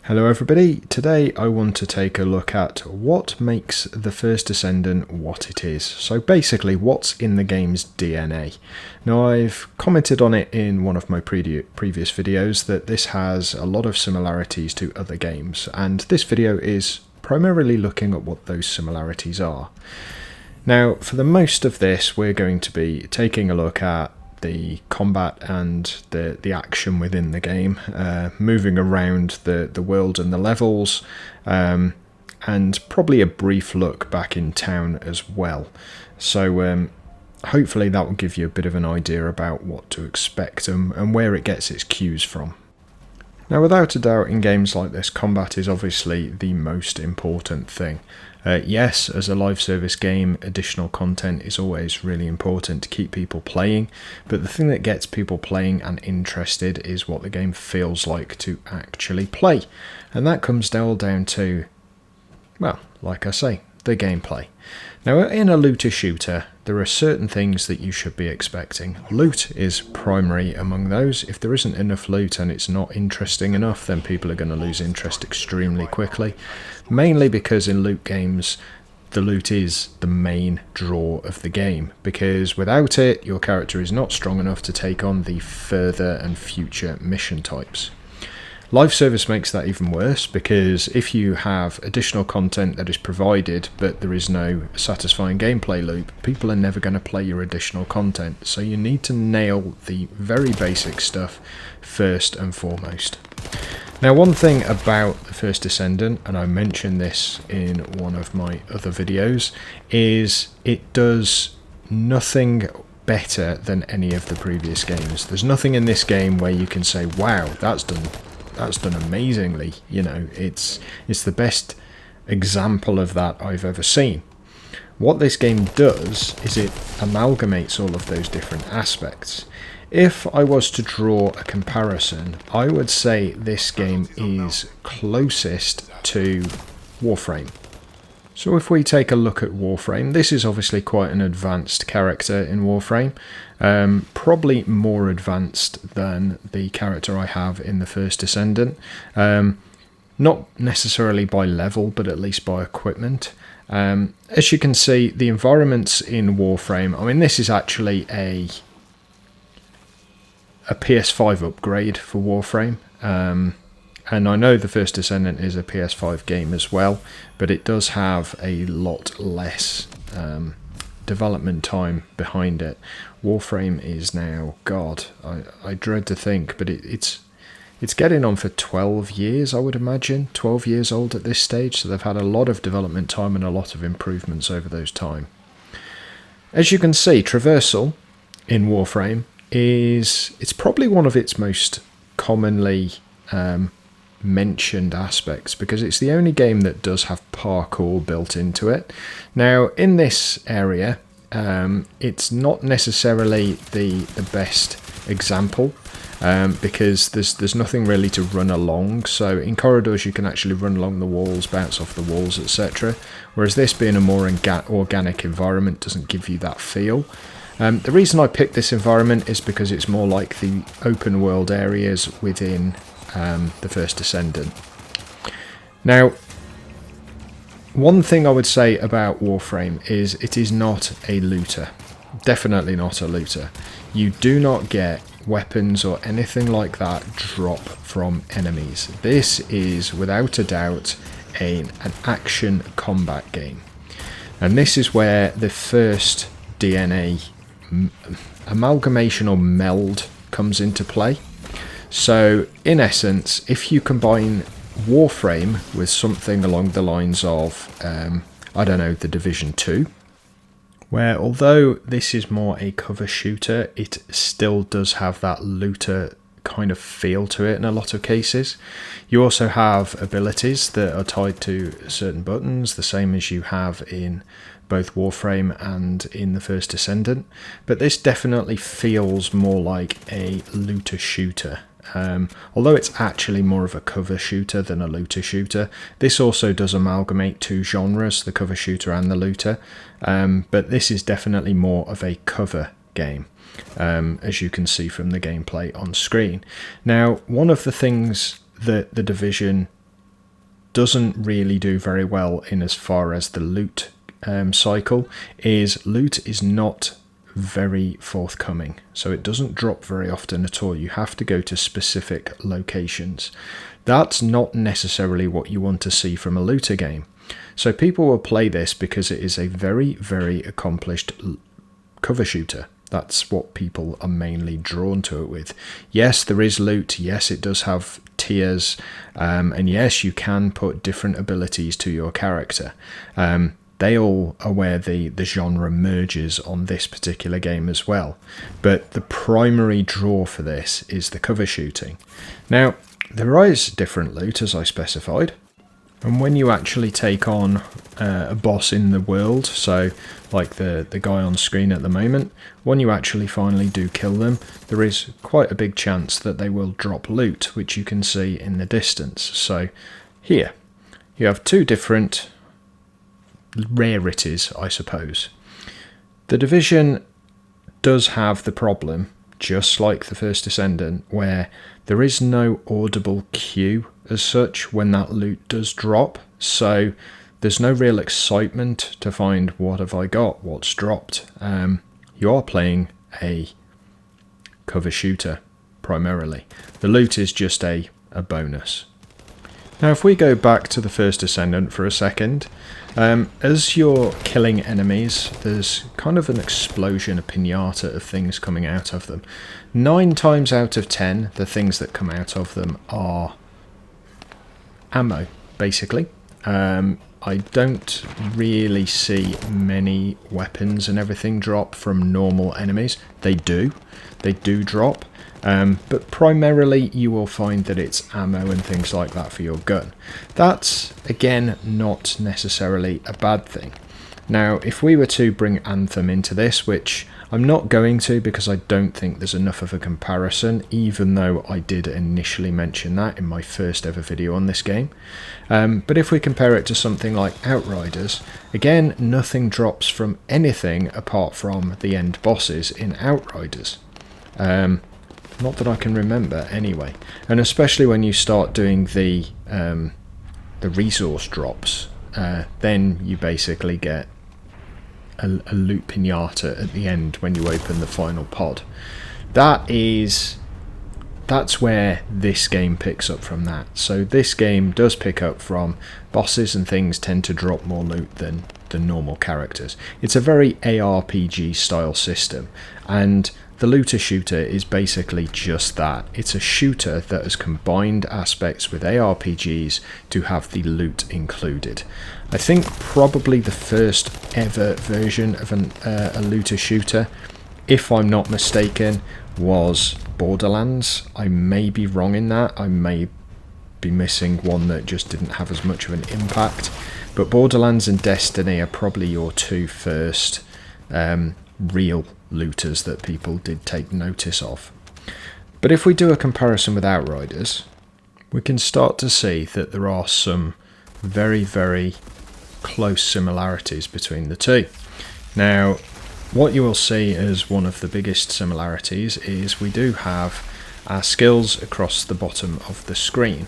Hello everybody, today I want to take a look at what makes the First Descendant what it is. So basically what's in the game's DNA. Now I've commented on it in one of my previous videos that this has a lot of similarities to other games, and this video is primarily looking at what those similarities are. Now for the most of this we're going to be taking a look at the combat and the action within the game, moving around the world and the levels, and probably a brief look back in town as well. So hopefully that will give you a bit of an idea about what to expect and where it gets its cues from. Now without a doubt in games like this, combat is obviously the most important thing. Yes, as a live service game, additional content is always really important to keep people playing, but the thing that gets people playing and interested is what the game feels like to actually play. And that comes all down to, well, like I say, the gameplay. Now in a looter shooter, there are certain things that you should be expecting. Loot is primary among those. If there isn't enough loot and it's not interesting enough, then people are going to lose interest extremely quickly. Mainly because in loot games, the loot is the main draw of the game, because without it, your character is not strong enough to take on the further and future mission types. Live service makes that even worse, because if you have additional content that is provided but there is no satisfying gameplay loop, people are never going to play your additional content, so you need to nail the very basic stuff first and foremost. Now one thing about the First Descendant, and I mentioned this in one of my other videos, is it does nothing better than any of the previous games. There's nothing in this game where you can say, wow, that's done amazingly. You know, it's the best example of that I've ever seen. What this game does is it amalgamates all of those different aspects. If I was to draw a comparison, I would say this game is closest to Warframe. So if we take a look at Warframe, this is obviously quite an advanced character in Warframe, probably more advanced than the character I have in the First Descendant, not necessarily by level, but at least by equipment. As you can see, the environments in Warframe, I mean this is actually a PS5 upgrade for Warframe. And I know the First Descendant is a PS5 game as well, but it does have a lot less development time behind it. Warframe is now, God, I dread to think, but it's getting on for 12 years, I would imagine. 12 years old at this stage, so they've had a lot of development time and a lot of improvements over those time. As you can see, traversal in Warframe it's probably one of its most commonly mentioned aspects, because it's the only game that does have parkour built into it. Now in this area, it's not necessarily the best example, because there's nothing really to run along. So in corridors you can actually run along the walls, bounce off the walls, etc. Whereas this, being a more organic environment, doesn't give you that feel. The reason I picked this environment is because it's more like the open world areas within the First Descendant. Now, one thing I would say about Warframe is it is not a looter. Definitely not a looter. You do not get weapons or anything like that drop from enemies. This is without a doubt an action combat game. And this is where the first DNA amalgamation or meld comes into play. So in essence, if you combine Warframe with something along the lines of I don't know, The Division 2, where although this is more a cover shooter, it still does have that looter kind of feel to it in a lot of cases. You also have abilities that are tied to certain buttons, the same as you have in both Warframe and in the First Descendant, but this definitely feels more like a looter shooter. Although it's actually more of a cover shooter than a looter shooter, this also does amalgamate two genres, the cover shooter and the looter, but this is definitely more of a cover game. as you can see from the gameplay on screen. Now, one of the things that The Division doesn't really do very well in as far as the loot cycle is loot is not very forthcoming, so it doesn't drop very often at all. You have to go to specific locations. That's not necessarily what you want to see from a looter game. So people will play this because it is a very, very accomplished cover shooter. That's what people are mainly drawn to it with. Yes, there is loot. Yes, it does have tiers. And yes, you can put different abilities to your character. They all are where the genre merges on this particular game as well. But the primary draw for this is the cover shooting. Now, there is different loot, as I specified. And when you actually take on a boss in the world, so like the guy on screen at the moment, when you actually finally do kill them, there is quite a big chance that they will drop loot, which you can see in the distance. So here, you have two different rarities, I suppose. The Division does have the problem, just like the First Descendant, where there is no audible queue as such when that loot does drop, so there's no real excitement to find what have I got, what's dropped. You are playing a cover shooter primarily. The loot is just a bonus. Now if we go back to the First Descendant for a second, as you're killing enemies, there's kind of an explosion, a pinata of things coming out of them. 9 times out of 10, the things that come out of them are ammo, basically. I don't really see many weapons and everything drop from normal enemies. They do drop. But primarily you will find that it's ammo and things like that for your gun. That's, again, not necessarily a bad thing. Now, if we were to bring Anthem into this, which I'm not going to because I don't think there's enough of a comparison, even though I did initially mention that in my first ever video on this game. But if we compare it to something like Outriders, again, nothing drops from anything apart from the end bosses in Outriders. Not that I can remember anyway. And especially when you start doing the resource drops, then you basically get a loot pinata at the end when you open the final pod. That's where this game picks up from that. So this game does pick up from bosses and things tend to drop more loot than the normal characters. It's a very ARPG style system, and the looter shooter is basically just that. It's a shooter that has combined aspects with ARPGs to have the loot included. I think probably the first ever version of a looter shooter, if I'm not mistaken, was Borderlands. I may be wrong in that. I may be missing one that just didn't have as much of an impact. But Borderlands and Destiny are probably your two first real looters that people did take notice of. But if we do a comparison with Outriders, we can start to see that there are some very, very close similarities between the two. Now, what you will see as one of the biggest similarities is we do have our skills across the bottom of the screen.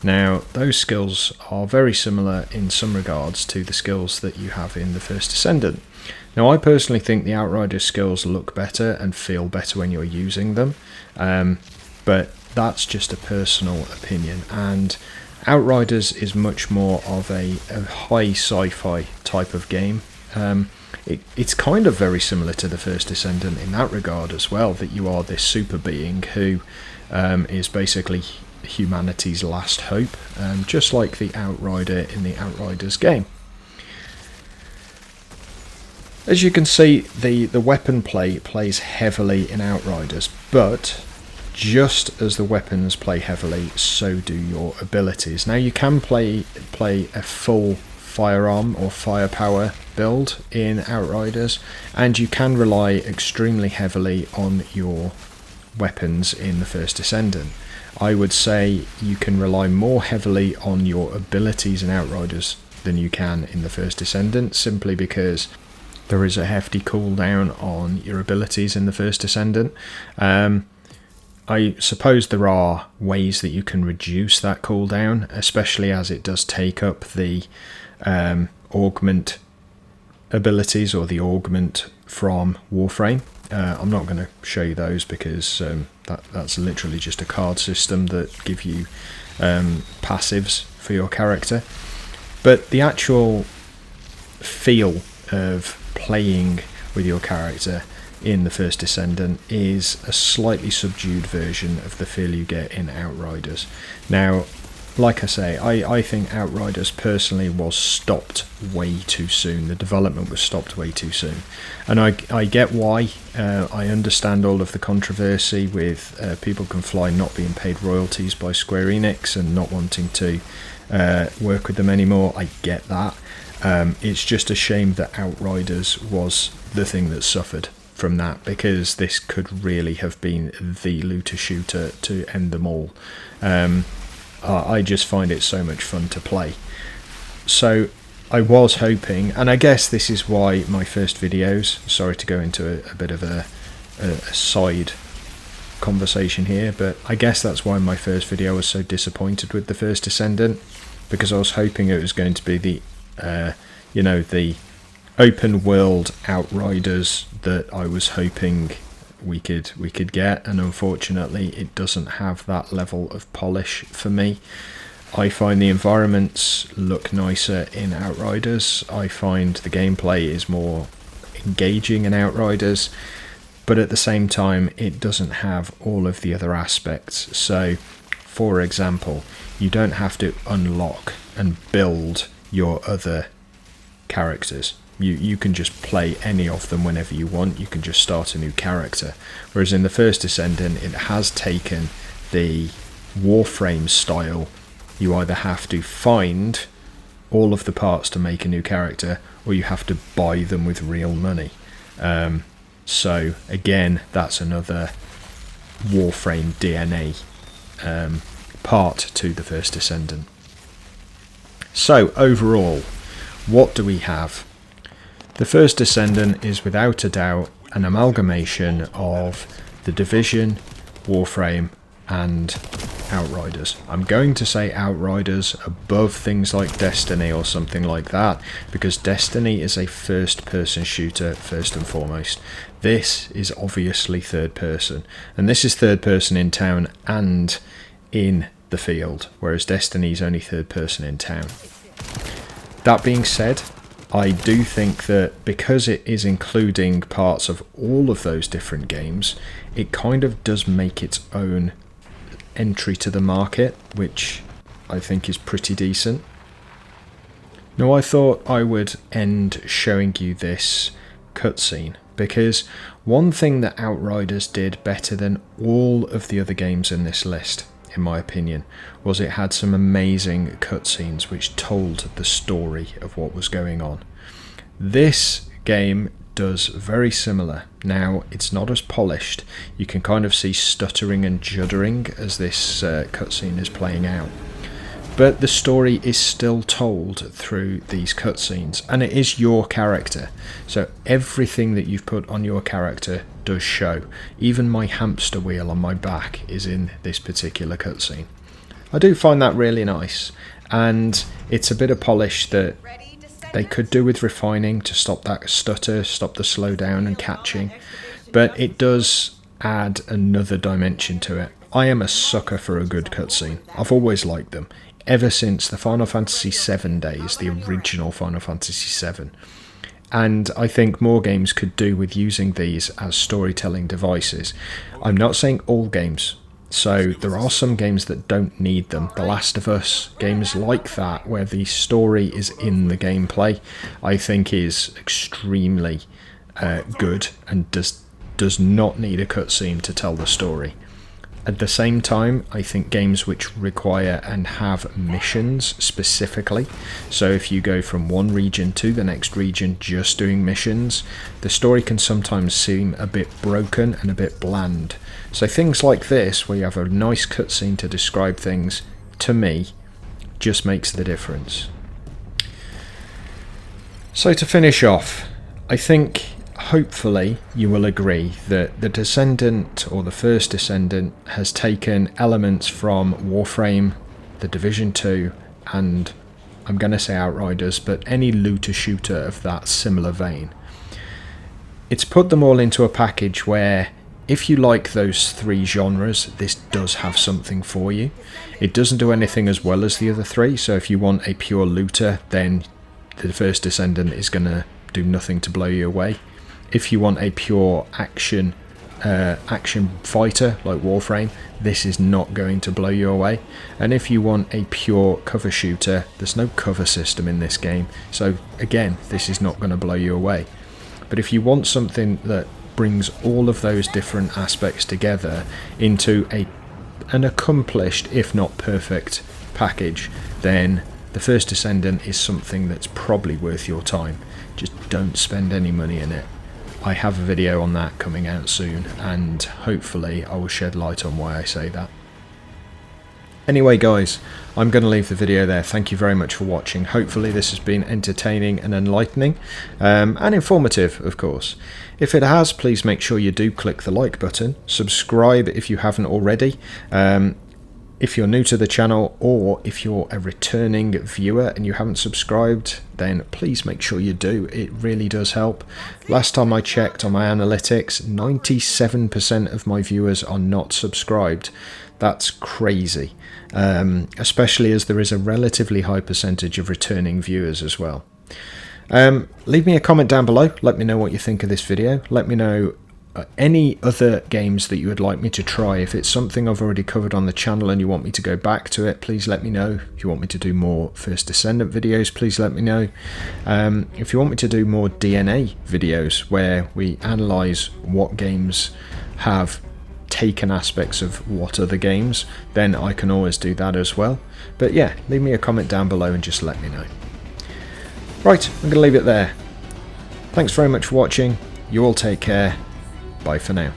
Now, those skills are very similar in some regards to the skills that you have in the First Descendant. Now, I personally think the Outriders skills look better and feel better when you're using them, but that's just a personal opinion. And Outriders is much more of a high sci-fi type of game. It's kind of very similar to the First Descendant in that regard as well, that you are this super being who is basically humanity's last hope, just like the Outrider in the Outriders game. As you can see, the weapon play plays heavily in Outriders, but just as the weapons play heavily, so do your abilities. Now, you can play a full firearm or firepower build in Outriders, and you can rely extremely heavily on your weapons in the First Descendant. I would say you can rely more heavily on your abilities in Outriders than you can in the First Descendant, simply because there is a hefty cooldown on your abilities in the First Descendant. I suppose there are ways that you can reduce that cooldown, especially as it does take up the augment abilities, or the augment from Warframe. I'm not going to show you those because that's literally just a card system that give you passives for your character. But the actual feel of playing with your character in the First Descendant is a slightly subdued version of the feel you get in Outriders. Now, like I say, I think Outriders personally was stopped way too soon. The development was stopped way too soon. And I get why. I understand all of the controversy with People Can Fly not being paid royalties by Square Enix and not wanting to work with them anymore. I get that. It's just a shame that Outriders was the thing that suffered from that, because this could really have been the looter shooter to end them all. I just find it so much fun to play. So I was hoping, and I guess this is why my first videos, sorry to go into a bit of a side conversation here, but I guess that's why my first video was so disappointed with the First Descendant, because I was hoping it was going to be the the open world Outriders that I was hoping we could get, and unfortunately it doesn't have that level of polish for me. I find the environments look nicer in Outriders. I find the gameplay is more engaging in Outriders, but at the same time it doesn't have all of the other aspects. So for example, you don't have to unlock and build your other characters. You can just play any of them whenever you want. You can just start a new character. Whereas in the First Descendant, it has taken the Warframe style. You either have to find all of the parts to make a new character, or you have to buy them with real money. So again, that's another Warframe DNA part to the First Descendant. So overall, what do we have? The First Descendant is without a doubt an amalgamation of The Division, Warframe and Outriders. I'm going to say Outriders above things like Destiny or something like that, because Destiny is a first-person shooter first and foremost. This is obviously third person, and this is third person in town and in the field, whereas Destiny is only third person in town. That being said, I do think that because it is including parts of all of those different games, it kind of does make its own entry to the market, which I think is pretty decent. Now, I thought I would end showing you this cutscene, because one thing that Outriders did better than all of the other games in this list, in my opinion, was it had some amazing cutscenes which told the story of what was going on. This game does very similar. Now, it's not as polished. You can kind of see stuttering and juddering as this cutscene is playing out. But the story is still told through these cutscenes, and it is your character. So everything that you've put on your character does show. Even my hamster wheel on my back is in this particular cutscene. I do find that really nice, and it's a bit of polish that they could do with refining to stop that stutter, stop the slowdown and catching, but it does add another dimension to it. I am a sucker for a good cutscene. I've always liked them, ever since the Final Fantasy VII days, the original Final Fantasy VII. And I think more games could do with using these as storytelling devices. I'm not saying all games. So there are some games that don't need them. The Last of Us, games like that, where the story is in the gameplay, I think is extremely good and does not need a cutscene to tell the story. At the same time, I think games which require and have missions specifically, so if you go from one region to the next region just doing missions, the story can sometimes seem a bit broken and a bit bland. So things like this, where you have a nice cutscene to describe things, to me, just makes the difference. So to finish off, I think hopefully you will agree that the Descendant, or the First Descendant, has taken elements from Warframe, the Division 2, and I'm going to say Outriders, but any looter shooter of that similar vein. It's put them all into a package where, if you like those three genres, this does have something for you. It doesn't do anything as well as the other three, so if you want a pure looter, then the First Descendant is going to do nothing to blow you away. If you want a pure action fighter like Warframe, this is not going to blow you away. And if you want a pure cover shooter, there's no cover system in this game, so again, this is not going to blow you away. But if you want something that brings all of those different aspects together into an accomplished, if not perfect, package, then the First Descendant is something that's probably worth your time. Just don't spend any money in it. I have a video on that coming out soon, and hopefully I will shed light on why I say that. Anyway guys, I'm going to leave the video there. Thank you very much for watching. Hopefully this has been entertaining and enlightening, and informative of course. If it has, please make sure you do click the like button, subscribe if you haven't already. If you're new to the channel, or if you're a returning viewer and you haven't subscribed, then please make sure you do. It really does help. Last time I checked on my analytics, 97% of my viewers are not subscribed. That's crazy, especially as there is a relatively high percentage of returning viewers as well. Leave me a comment down below. Let me know what you think of this video. Let me know any other games that you would like me to try. If it's something I've already covered on the channel and you want me to go back to it, please let me know. If you want me to do more First Descendant videos, please let me know. If you want me to do more DNA videos where we analyse what games have taken aspects of what other games, then I can always do that as well. But yeah, leave me a comment down below and just let me know. Right, I'm going to leave it there. Thanks very much for watching. You all take care. Bye for now.